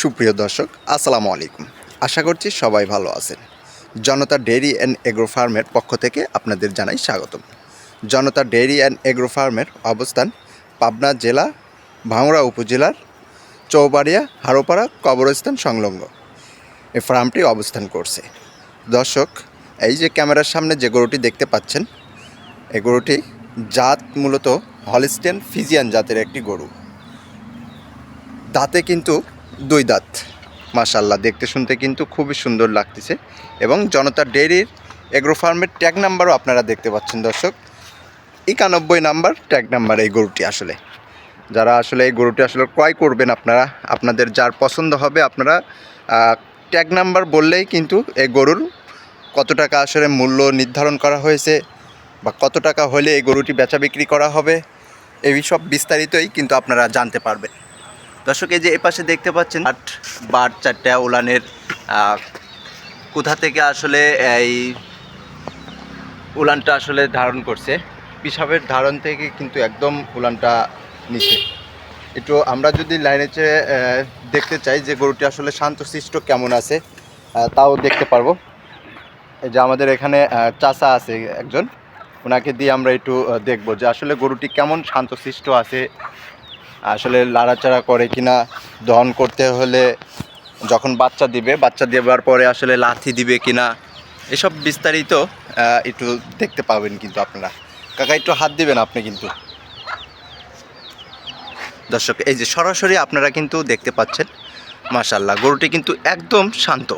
সুপ্রিয় দর্শক, আসসালামু আলাইকুম। আশা করছি সবাই ভালো আছেন। জনতা ডেইরি অ্যান্ড এগ্রো ফার্মের পক্ষ থেকে আপনাদের জানাই স্বাগতম। জনতা ডেইরি অ্যান্ড এগ্রো ফার্মের অবস্থান পাবনা জেলা ভাঙড়া উপজেলার চৌবাড়িয়া হারোপাড়া কবরস্থান সংলগ্ন এই ফার্মটি অবস্থান করছে। দর্শক, এই যে ক্যামেরার সামনে যে গরুটি দেখতে পাচ্ছেন, এই গরুটি জাত মূলত হলিস্টিয়ান ফিজিয়ান জাতের একটি গরু। দাঁতে কিন্তু 2 দাঁত। মাশাআল্লাহ, দেখতে শুনতে কিন্তু খুবই সুন্দর লাগতেছে। এবং জনতা ডেইরির এগ্রো ফার্মের ট্যাগ নাম্বারও আপনারা দেখতে পাচ্ছেন দর্শক, 91 নাম্বার ট্যাগ নাম্বার এই গরুটি। আসলে যারা এই গরুটি ক্রয় করবেন, আপনাদের যার পছন্দ হবে, আপনারা ট্যাগ নাম্বার বললেই কিন্তু এই গরুর কত টাকা মূল্য নির্ধারণ করা হয়েছে বা কত টাকা হলে এই গরুটি বেচা বিক্রি করা হবে, এই সব বিস্তারিতই কিন্তু আপনারা জানতে পারবেন। দর্শক, এই যে এপাশে দেখতে পাচ্ছেন বাট 4টা উলানের কোথা থেকে এই উলানটা ধারণ করছে, পিসাবের ধারণ থেকে কিন্তু একদম উলানটা নিচে। একটু আমরা যদি লাইনে দেখতে চাই যে গরুটি শান্তশিষ্ট কেমন আছে, তাও দেখতে পারবো। এই যে আমাদের এখানে চাচা আছে একজন, ওনাকে দিয়ে আমরা একটু দেখবো যে গরুটি কেমন শান্তশিষ্ট আছে, লাড়াচাড়া করে কিনা, দহন করতে হলে যখন বাচ্চা দেওয়ার পরে লাথি দিবে কিনা, এসব বিস্তারিত একটু দেখতে পাবেন কিন্তু আপনারা। কাকা, একটু হাত দিবেন আপনি কিন্তু। দর্শক, এই যে সরাসরি আপনারা কিন্তু দেখতে পাচ্ছেন, মাশাআল্লাহ, গরুটি কিন্তু একদম শান্ত।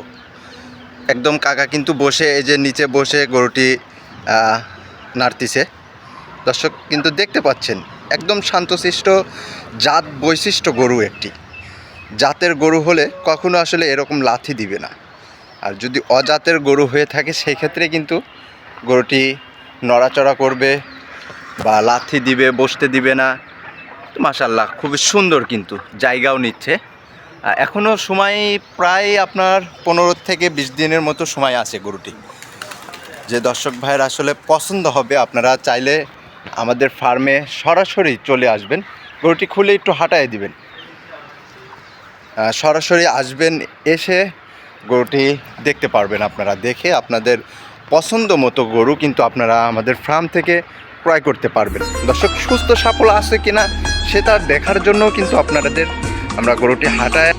একদম কাকা কিন্তু বসে, এই যে নিচে বসে গরুটি নাড়তিছে। দর্শক কিন্তু দেখতে পাচ্ছেন, একদম শান্তশিষ্ট জাত বৈশিষ্ট্য গরু একটি। জাতের গরু হলে কখনো এরকম লাথি দিবে না। আর যদি অজাতের গরু হয়ে থাকে, সেই ক্ষেত্রে কিন্তু গরুটি নড়াচড়া করবে বা লাথি দিবে, বসতে দিবে না। মাশাআল্লাহ, খুবই সুন্দর, কিন্তু জায়গাও নিচ্ছে। এখনও সময় প্রায় আপনার 15 থেকে 20 দিনের মতো সময় আছে গরুটি। যে দর্শক ভাইয়ের পছন্দ হবে, আপনারা চাইলে আমাদের ফার্মে সরাসরি চলে আসবেন। গরুটি খুলে একটু হাঁটায় দিবেন, সরাসরি আসবেন, এসে গরুটি দেখতে পারবেন। আপনারা দেখে আপনাদের পছন্দ মতো গরু কিন্তু আপনারা আমাদের ফার্ম থেকে ক্রয় করতে পারবেন। দর্শক, সুস্থ সবল আছে কিনা সেটা দেখার জন্য কিন্তু আপনাদের আমরা গরুটি হাঁটায়